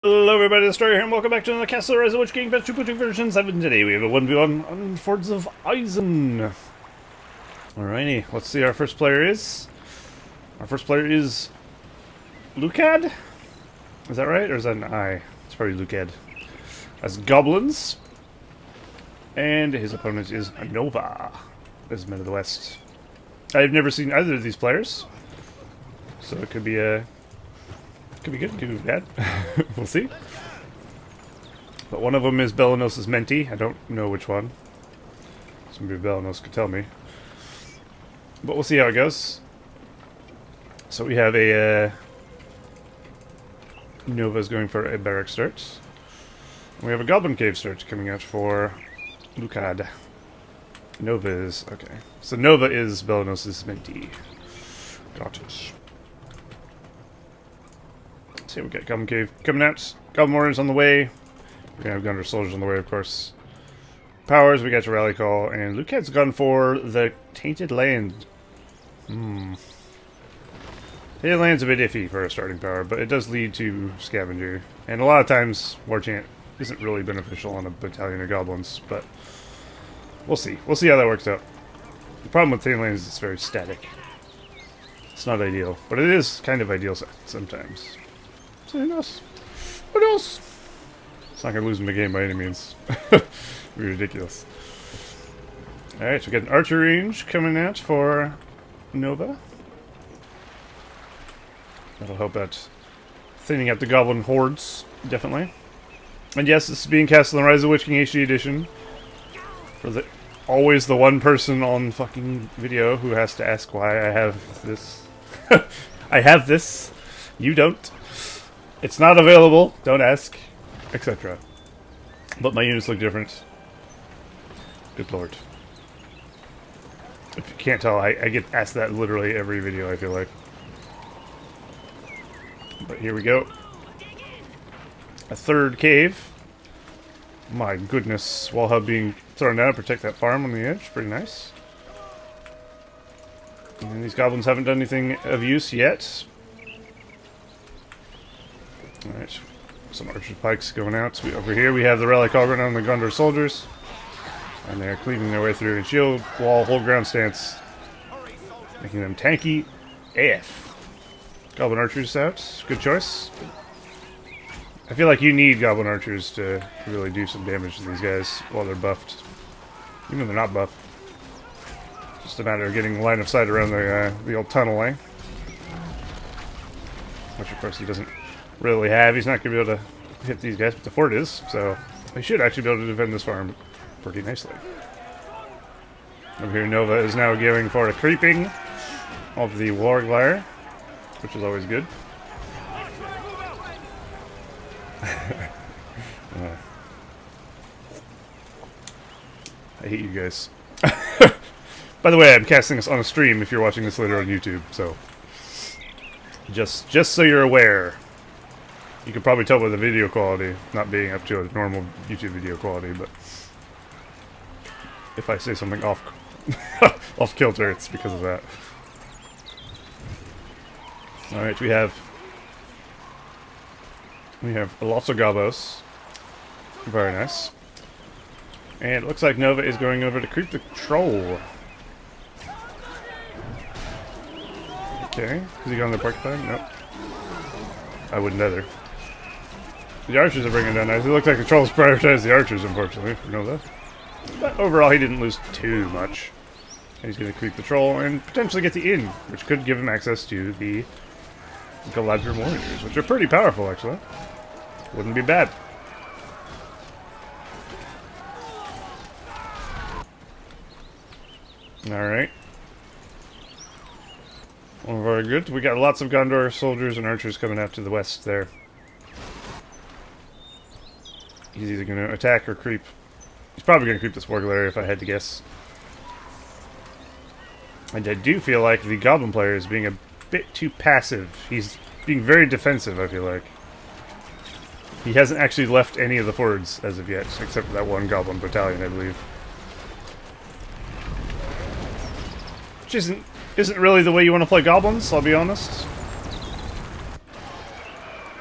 Hello everybody, the Story here, and welcome back to another Castle RotWK Game Best 2.2 version 7. Today we have a 1v1 on Fords of Isen. Alrighty, let's see our first player is. Our first player is Lukad? Is that right, or is that an I? It's probably Lukad. That's Goblins. And his opponent is Nova. This is Men of the West. I've never seen either of these players, so it could be a... Could be good, could be bad. We'll see. But one of them is Belanos' mentee. I don't know which one. Maybe Belanos could tell me. But we'll see how it goes. So we have a... Nova's going for a barrack start. And we have a Goblin Cave start coming out for Lukad. Nova is... okay. So Nova is Belanos' mentee. Got it. See, we got Goblin Cave coming out. Goblin Warriors on the way. We're gonna have Gunner Soldiers on the way, of course. Powers, we got your Rally Call, and Lukad's gone for the Tainted Land. Tainted Land's a bit iffy for a starting power, but it does lead to Scavenger. And a lot of times, War Chant isn't really beneficial on a battalion of goblins, but we'll see. We'll see how that works out. The problem with Tainted Land is it's very static. It's not ideal, but it is kind of ideal sometimes. So who knows? Who knows? It's not going to lose him a game by any means. It'd be ridiculous. Alright, so we got an archer range coming out for Nova. That'll help out thinning out the goblin hordes, definitely. And yes, this is being cast on the Rise of the Witch King HD edition. For the always the one person on fucking video who has to ask why I have this. I have this. You don't. It's not available, don't ask, etc. But my units look different. Good lord. If you can't tell, I get asked that literally every video, I feel like. But here we go. A third cave. My goodness, wall hub being thrown down to protect that farm on the edge. Pretty nice. And these goblins haven't done anything of use yet. Alright, some archer pikes going out. Over here we have the Rally Call going on the Gondor soldiers. And they're cleaving their way through a shield, wall, hold ground stance. Making them tanky AF. Goblin archers out. Good choice. I feel like you need Goblin archers to really do some damage to these guys while they're buffed. Even though they're not buffed. Just a matter of getting line of sight around the old tunnel, eh? Which of course he doesn't really have. He's not going to be able to hit these guys, but the fort is, so he should actually be able to defend this farm pretty nicely. Over here, Nova is now going for a creeping of the Warglire, which is always good. I hate you guys. By the way, I'm casting this on a stream if you're watching this later on YouTube, so just so you're aware. You can probably tell by the video quality not being up to a normal YouTube video quality, but if I say something off off kilter, it's because of that. Alright, we have lots of gobos. Very nice. And it looks like Nova is going over to creep the troll. Okay, is he going to the porcupine? Nope. I wouldn't either. The archers are bringing down nice. It looks like the trolls prioritized the archers, unfortunately, for Nova. But overall, he didn't lose too much. And he's going to creep the troll and potentially get the inn, which could give him access to the Galadriel warriors, which are pretty powerful, actually. Wouldn't be bad. Alright. Well, very good. We got lots of Gondor soldiers and archers coming out to the west there. He's either going to attack or creep. He's probably going to creep this Wargle area if I had to guess. And I do feel like the Goblin player is being a bit too passive. He's being very defensive, I feel like. He hasn't actually left any of the forts as of yet, except for that one Goblin battalion, I believe. Which isn't really the way you want to play Goblins, I'll be honest.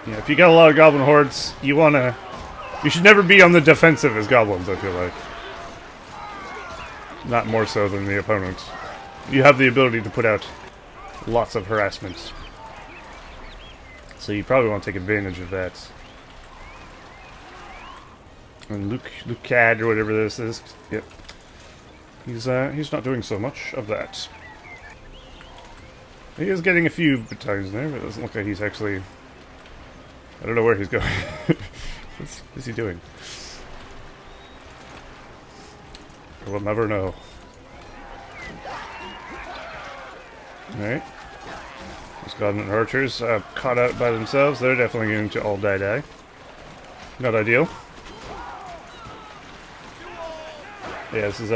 Yeah, if you got a lot of goblin hordes, you should never be on the defensive as goblins, I feel like. Not more so than the opponent. You have the ability to put out lots of harassment. So you probably want to take advantage of that. And lukad or whatever this is, yep. He's not doing so much of that. He is getting a few battalions there, but it doesn't look like he's actually... I don't know where he's going. What is he doing? We'll never know. Alright. These Goblin archers caught out by themselves. They're definitely going to all die. Not ideal. Yeah, this is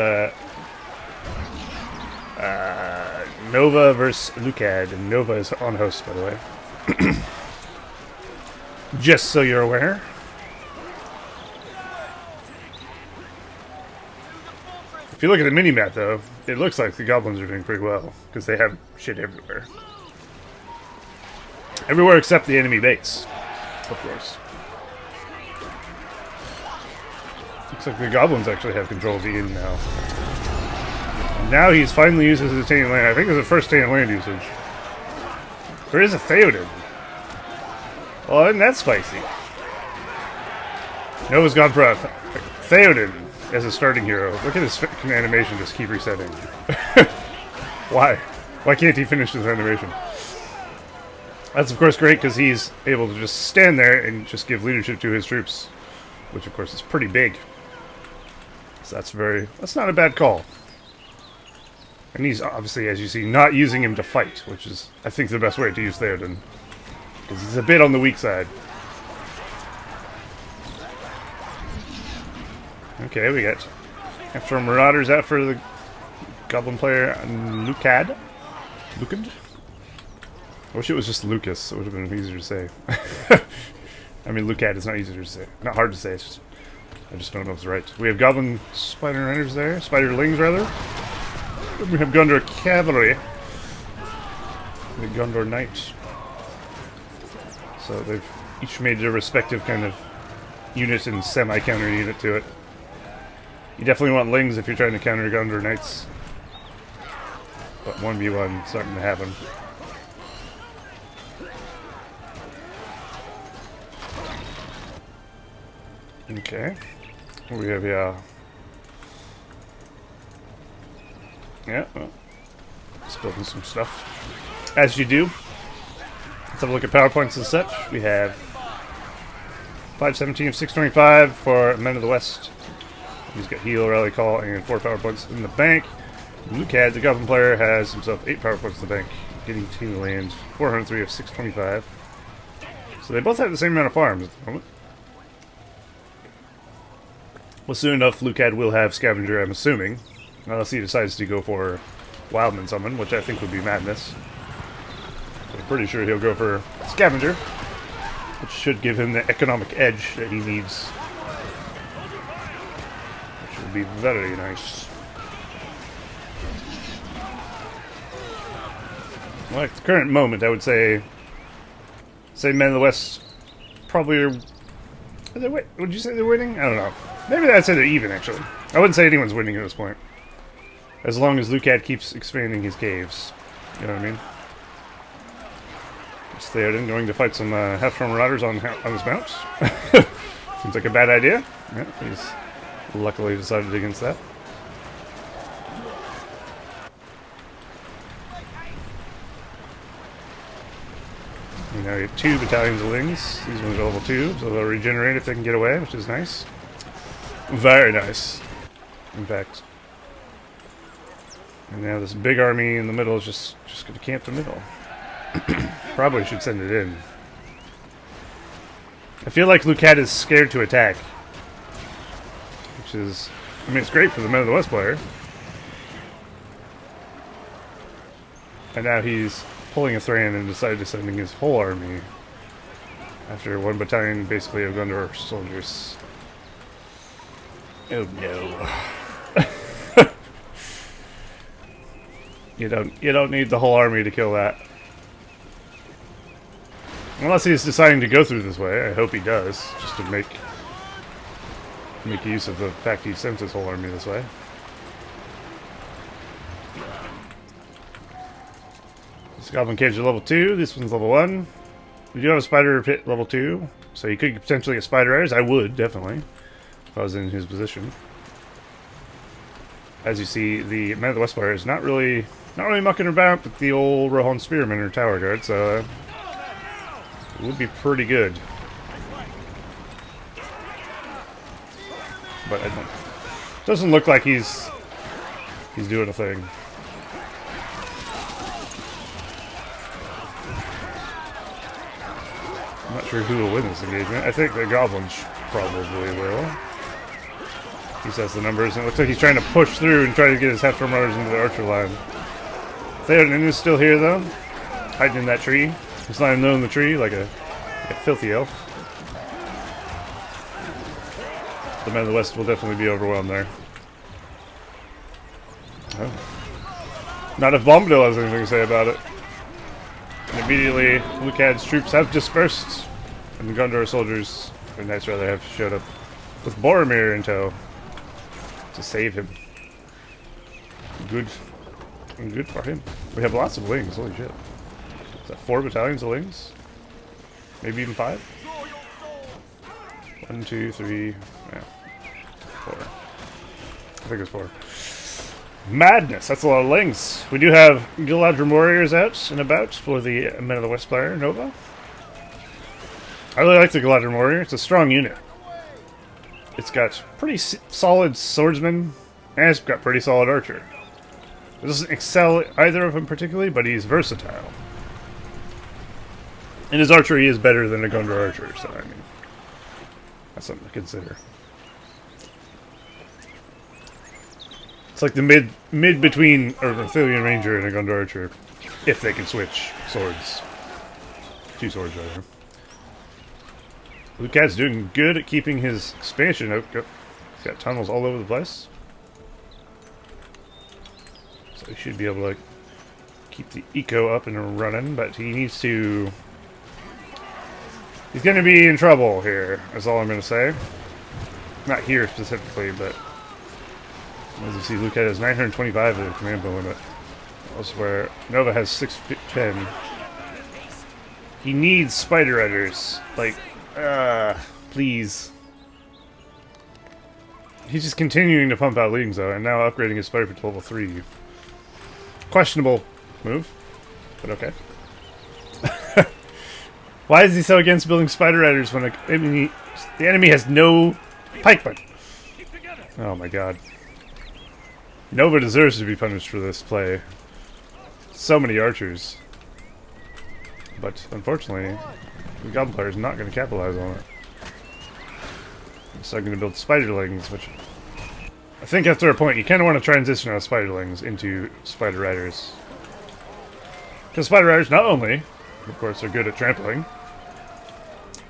Nova versus Lukad, and Nova is on host, by the way. Just so you're aware. If you look at the mini-map, though, it looks like the Goblins are doing pretty well, because they have shit everywhere. Everywhere except the enemy base, of course. Looks like the Goblins actually have control of the inn now. Now he's finally uses his tainted land. I think it's the first tainted land usage. There is a Theoden. Well, isn't that spicy? Nova's gone for a Theoden as a starting hero. Look at his animation just keep resetting. Why? Why can't he finish his animation? That's of course great because he's able to just stand there and just give leadership to his troops. Which of course is pretty big. So that's not a bad call. And he's obviously, as you see, not using him to fight, which is, I think, the best way to use Theoden. Because he's a bit on the weak side. Okay, we got after Marauders out for the Goblin player, lukad. Lukad? I wish it was just Lucas. It would have been easier to say. I mean, lukad is not easier to say. Not hard to say. It's just, I just don't know if it's right. We have Goblin Spider Runners there. Spiderlings, rather. We have Gondor Cavalry. The Gondor Knights. So they've each made their respective kind of unit and semi-counter unit to it. You definitely want Lings if you're trying to counter Gondor Knights. But 1v1 is not going to happen. Okay. We have, yeah, well, just building some stuff. As you do. Let's have a look at PowerPoints and such. We have 517 of 625 for Men of the West. He's got Heal, Rally Call, and 4 PowerPoints in the bank. Lukad, the Goblin player, has himself 8 PowerPoints in the bank, getting Team Land 403 of 625. So they both have the same amount of farms at the moment. Well, soon enough, Lukad will have Scavenger, I'm assuming. Unless he decides to go for Wildman Summon, which I think would be madness. But I'm pretty sure he'll go for Scavenger, which should give him the economic edge that he needs. Which would be very nice. Well, at the current moment, I would say Men of the West probably are they would you say they're winning? I don't know. Maybe I'd say they're even, actually. I wouldn't say anyone's winning at this point. As long as Lukad keeps expanding his caves. You know what I mean? It's Theoden going to fight some half-form Marauders on his mount. Seems like a bad idea. Yeah, he's luckily decided against that. You know, you have 2 battalions of Lings. These ones are level 2, so they'll regenerate if they can get away, which is nice. Very nice, in fact. And now this big army in the middle is just going to camp the middle. Probably should send it in. I feel like Lukad is scared to attack. Which is, I mean, it's great for the Men of the West player. And now he's pulling a Thran and decided to send in his whole army. After 1 battalion basically of Gondor soldiers. Oh no. You don't need the whole army to kill that. Unless he's deciding to go through this way. I hope he does, just to make use of the fact he sent his whole army this way. This Goblin Cage is level 2, this one's level 1. We do have a Spider Pit level 2, so you could potentially get Spider Riders. I would, definitely, if I was in his position. As you see, the Man of the West player is not really mucking about with the old Rohan Spearman or Tower Guard, so it would be pretty good. But doesn't look like he's doing a thing. I'm not sure who will win this engagement. I think the Goblins probably will. He says the numbers, and it looks like he's trying to push through and try to get his half-storm runners into the archer line. Theoden is still here, though, hiding in that tree. He's not even in the tree like a filthy elf. The Man of the West will definitely be overwhelmed there. Oh. Not if Bombadil has anything to say about it. And immediately, Lukad's troops have dispersed, and the Gondor soldiers, or knights rather, have showed up with Boromir in tow to save him. Good for him. We have lots of wings. Holy shit! Is that 4 battalions of wings? Maybe even 5. 1, 2, 3, yeah, 4. I think it's 4. Madness! That's a lot of lings. We do have Galadrim warriors out and about for the Men of the West player, Nova. I really like the Galadrim warrior. It's a strong unit. It's got pretty solid swordsman, and it's got pretty solid archer. It doesn't excel at either of them particularly, but he's versatile. And his archery is better than a Gondor archer, so I mean, that's something to consider. It's like the mid between a Arthurian Ranger and a Gondor Archer, if they can switch swords. 2 swords, rather. Lukad's doing good at keeping his expansion out. He's got tunnels all over the place. So he should be able to keep the eco up and running, but he needs to... He's going to be in trouble here, is all I'm going to say. Not here specifically, but... As you see, Lukad has 925 of the command bill limit. Elsewhere, Nova has 610. He needs Spider Riders. Like, please. He's just continuing to pump out legions, though, and now upgrading his Spider to level 3. Questionable move, but okay. Why is he so against building Spider Riders when the enemy has no pikemen? Oh my god. Nova deserves to be punished for this play. So many archers. But unfortunately, the Goblin player is not going to capitalize on it. So I'm going to build Spiderlings, which I think after a point you kind of want to transition out of Spiderlings into Spider Riders. Because Spider Riders not only, of course, are good at trampling,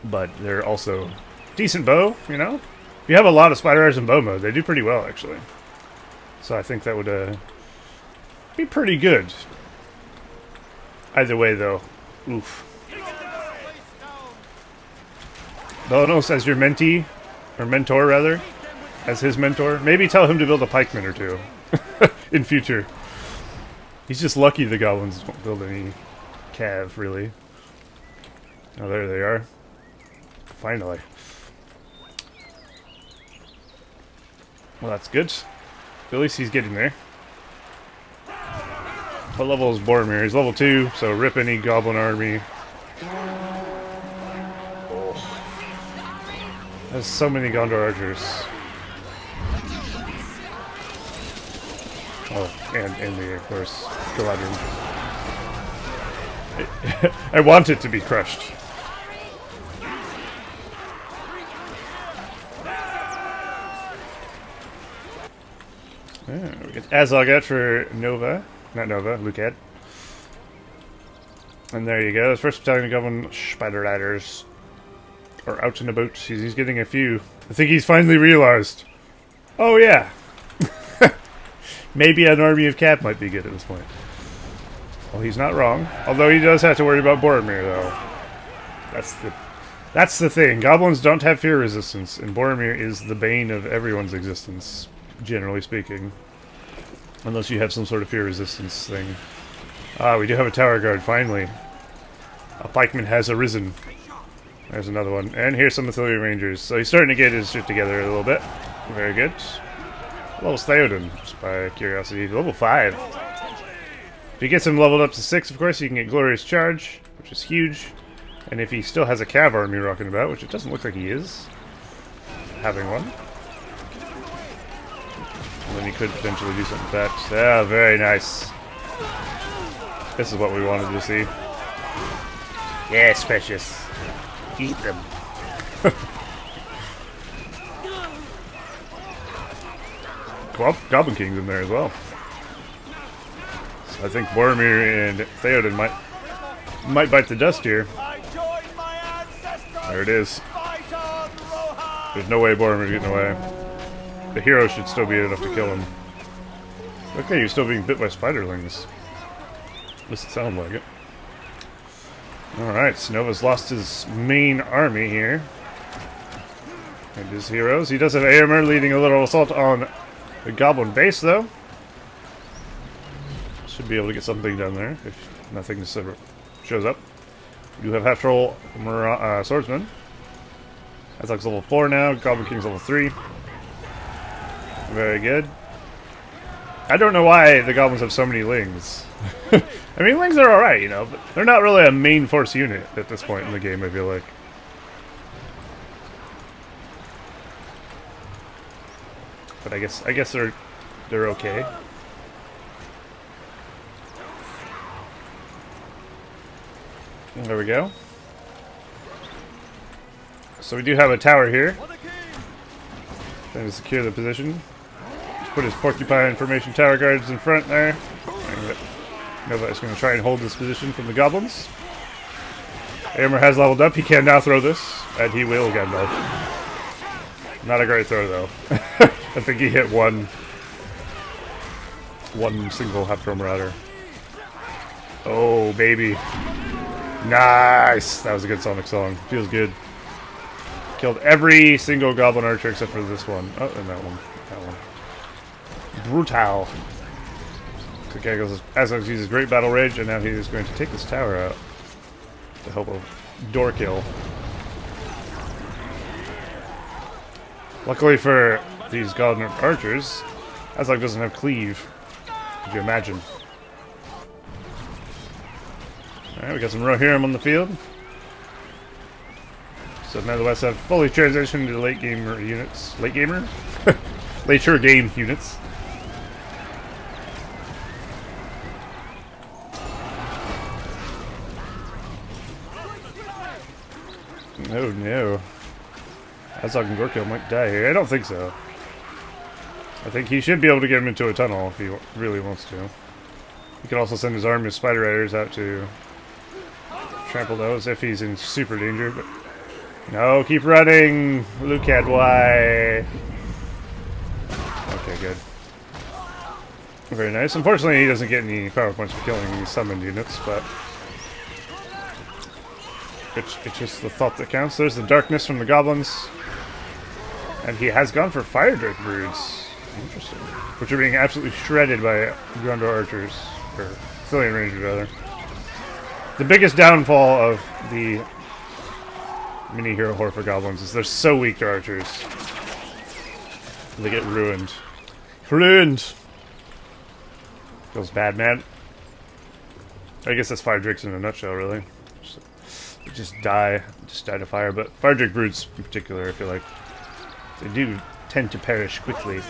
but they're also decent bow, you know? If you have a lot of Spider Riders in bow mode, they do pretty well, actually. So I think that would be pretty good. Either way, though. Oof. Bonos as your mentee, or mentor, rather. As his mentor. Maybe tell him to build a pikeman or 2 in future. He's just lucky the Goblins won't build any cav, really. Oh, there they are. Finally. Well, that's good. At least he's getting there. What level is Boromir? He's level 2, so rip any Goblin army. Oh. There's so many Gondor archers. Oh, and the, of course, Galadrim. I want it to be crushed. We get Azagat for Nova. Not Nova, Lukad. And there you go. The first battalion of Goblin Spider Riders are out and about. He's getting a few. I think he's finally realized. Oh, yeah. Maybe an army of Cap might be good at this point. Well, he's not wrong. Although he does have to worry about Boromir, though. That's the thing. Goblins don't have fear resistance, and Boromir is the bane of everyone's existence, generally speaking. Unless you have some sort of fear resistance thing. Ah, we do have a tower guard, finally. A pikeman has arisen. There's another one. And here's some Athelian Rangers. So he's starting to get his shit together a little bit. Very good. Level Theoden, just by curiosity. Level 5. If he gets him leveled up to 6, of course, he can get Glorious Charge, which is huge. And if he still has a cav army rocking about, which it doesn't look like he is, having one. And then he could potentially do something with that. Yeah, very nice. This is what we wanted to see. Yes, precious. Eat them. Goblin King's in there as well. So I think Boromir and Theoden might bite the dust here. There it is. There's no way Boromir's getting away. The hero should still be enough to kill him. Okay, you're still being bit by spiderlings. At least it sounds like it. Alright, Snova's lost his main army here. And his heroes. He does have Éomer leading a little assault on the Goblin base, though. Should be able to get something done there if nothing shows up. We do have half-troll swordsman. Azog's level 4 now. Goblin King's level 3. Very good. I don't know why the goblins have so many lings. I mean, lings are alright, you know, but they're not really a main force unit at this point in the game, I feel like. But I guess they're okay. And there we go. So we do have a tower here. Trying to secure the position. Just put his porcupine formation tower guards in front there. Nova is going to try and hold this position from the goblins. Éomer has leveled up. He can now throw this, and he will get leveled. Not a great throw, though. I think he hit one single half-troll marauder. Oh, baby. Nice! That was a good Sonic song. Feels good. Killed every single goblin archer except for this one. Oh, and that one. That one. Brutal. Azog uses great battle rage, and now he is going to take this tower out to help a door kill. Luckily for these goblin archers, Azog doesn't have cleave. Could you imagine? Alright, we got some Rohirrim on the field. So now the West have fully transitioned to late gamer units. Late gamer? Later game units. Oh no. Azog and Gorkil might die here. I don't think so. I think he should be able to get him into a tunnel if he really wants to. He can also send his army of Spider Riders out to trample those if he's in super danger. But no, keep running! Lukad, why? Okay, good. Very nice. Unfortunately, he doesn't get any power points for killing these summoned units, but it's just the thought that counts. There's the darkness from the goblins. And he has gone for Fire Drake Broods. Interesting. Which are being absolutely shredded by Gondor archers. Or Athelian Rangers, rather. The biggest downfall of the mini-hero horde for goblins is they're so weak to archers. They get ruined. Ruined! Feels bad, man. I guess that's Fire Drakes in a nutshell, really. Just die to fire, but Fire Drake Broods in particular, I feel like they do tend to perish quickly.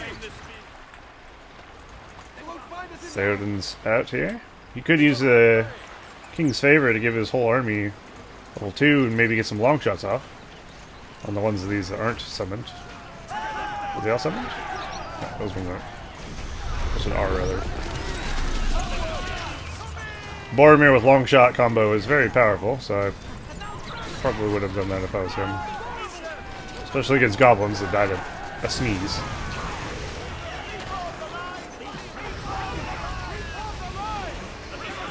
Theoden's out here. He could use a King's Favor to give his whole army level 2 and maybe get some long shots off on the ones of these that aren't summoned. Are they all summoned? No, those ones aren't. That's an R, rather. Boromir with long shot combo is very powerful, so I probably would have done that if I was him. Especially against goblins that died of a sneeze.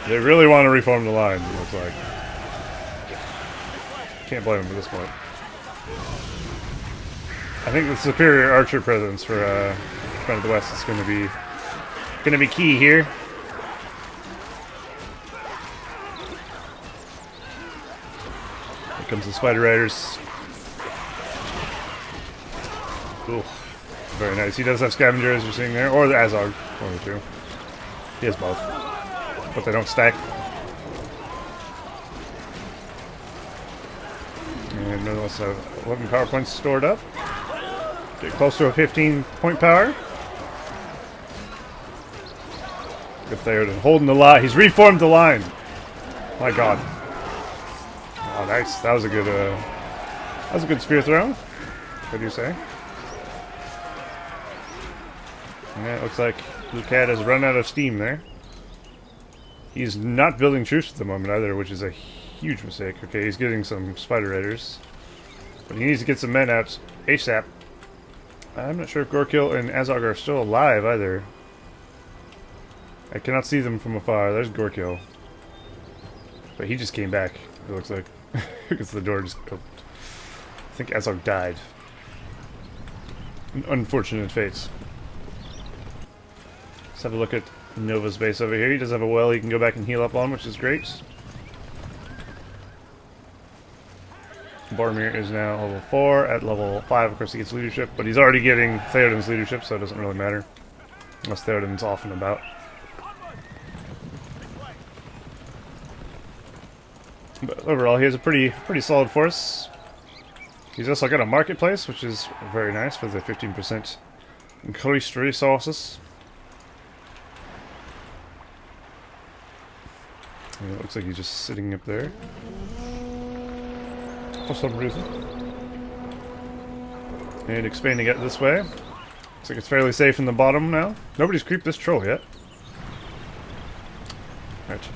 They really want to reform the lines, it looks like. Can't blame him at this point. I think the superior archer presence for Friend of the West is going to be key here. Here comes the Spider Riders. Ooh, very nice. He does have Scavenger, as you're seeing there, or the Azog, one of the two. He has both, but they don't stack. And nonetheless, 11 power points stored up. Get close to a 15-point power. Good Theoden holding the line. He's reformed the line. My God. Oh, nice. That was a good spear throw. What do you say? Yeah, it looks like Lukad has run out of steam there. He's not building troops at the moment either, which is a huge mistake. Okay, he's getting some Spider Raiders. But he needs to get some men out ASAP. I'm not sure if Gorkill and Azog are still alive either. I cannot see them from afar. There's Gorkill. But he just came back, it looks like. Because the door just opened. I think Azog died. An unfortunate fate. Let's have a look at Nova's base over here. He does have a well he can go back and heal up on, which is great. Boromir is now level 4. At level 5, of course, he gets leadership, but he's already getting Theoden's leadership, so it doesn't really matter. Unless Theoden's off and about. But overall, he has a pretty solid force. He's also got a marketplace, which is very nice for the 15% increased resources. And it looks like he's just sitting up there for some reason. And expanding it this way. Looks like it's fairly safe in the bottom now. Nobody's creeped this troll yet.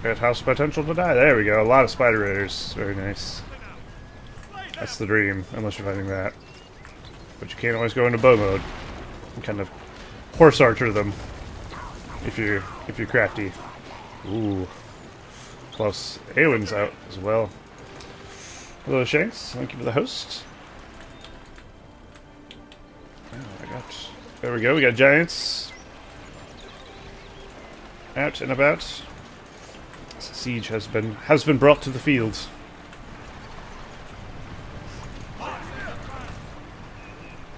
It has potential to die. There we go. A lot of Spider Raiders. Very nice. That's the dream, unless you're fighting that. But you can't always go into bow mode and kind of horse archer them if you're crafty. Ooh. Plus, Eowyn's out as well. Hello, Shanks. Thank you for the host. Oh, there we go. We got giants out and about. Siege has been brought to the field.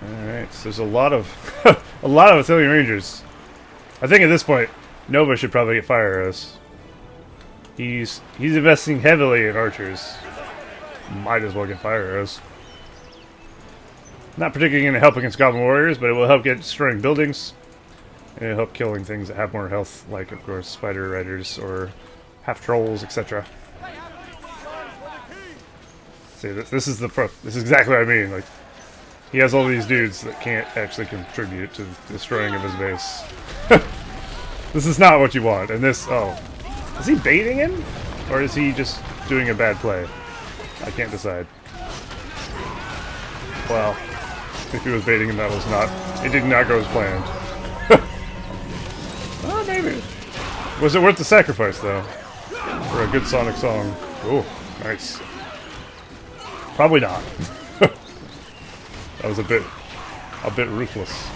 Alright, so there's a lot of Athelian Rangers. I think at this point, Nova should probably get fire arrows. He's investing heavily in archers. Might as well get fire arrows. Not particularly going to help against Goblin Warriors, but it will help get destroying buildings. And it'll help killing things that have more health, like, of course, Spider Riders or half-trolls, etc. See, this is exactly what I mean. Like, he has all these dudes that can't actually contribute to the destroying of his base. This is not what you want. And this, oh. Is he baiting him? Or is he just doing a bad play? I can't decide. Well, if he was baiting him, that was not... It did not go as planned. Oh, maybe. Was it worth the sacrifice, though? For a good Sonic song. Oh, nice. Probably not. That was a bit ruthless.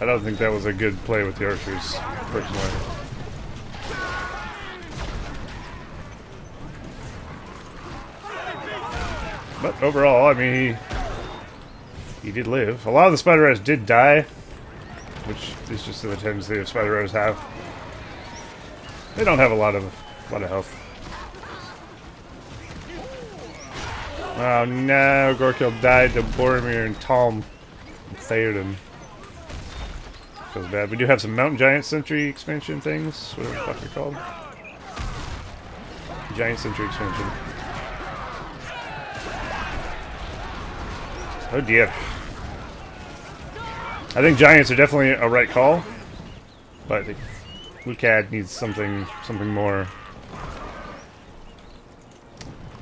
I don't think that was a good play with the archers, personally. But overall, I mean, he did live. A lot of the Spider Riders did die, which is just the tendency that Spider Riders have. They don't have a lot of health. Oh no, Gorkill died to Boromir and Tom and Theoden. Feels bad. We do have some Mountain Giant Sentry expansion things, whatever the fuck they're called. Giant Sentry expansion. Oh dear. I think Giants are definitely a right call, but Lukad needs something more.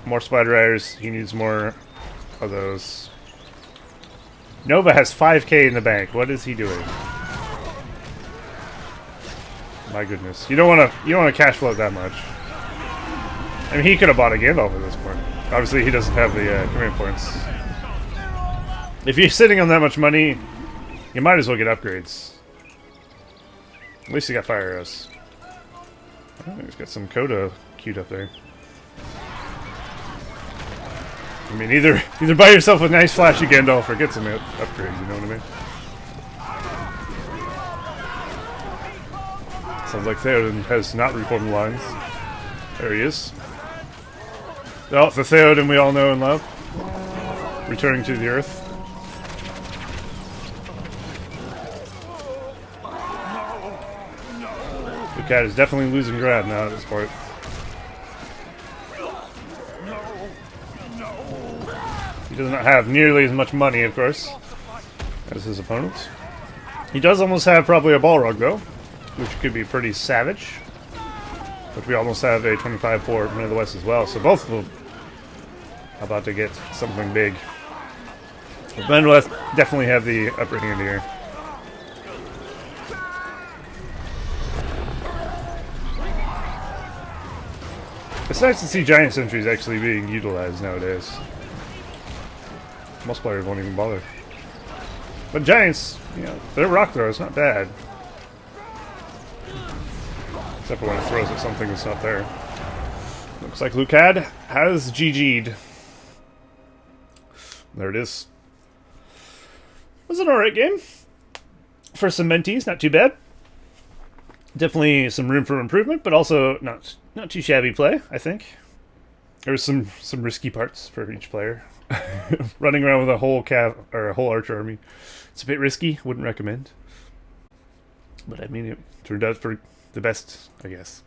More Spider Riders. He needs more of those. Nova has 5k in the bank. What is he doing? My goodness. You don't want to cash float that much. I mean, he could have bought a Gandalf at this point. Obviously, he doesn't have the command points. If you're sitting on that much money, you might as well get upgrades. At least you got fire arrows. Oh, he's got some Coda queued up there. I mean, either buy yourself a nice flashy Gandalf or get some upgrades, you know what I mean? Sounds like Theoden has not reformed lines. There he is. Oh, the Theoden we all know and love. Returning to the Earth. Lukad is definitely losing ground now at this point. He does not have nearly as much money, of course, as his opponents. He does almost have probably a Balrog, though, which could be pretty savage. But we almost have a 25 for Men of the West as well, so both of them are about to get something big. But Men of the West definitely have the upper hand here. It's nice to see giant sentries actually being utilized nowadays. Most players won't even bother. But giants, you know, their rock throw is not bad. Except for when it throws at something that's not there. Looks like Lukad has GG'd. There it is. It was an alright game. For some mentees, not too bad. Definitely some room for improvement, but also not too shabby play, I think. There was some risky parts for each player. Running around with a whole a whole archer army. It's a bit risky, wouldn't recommend. But I mean, it turned out for the best, I guess.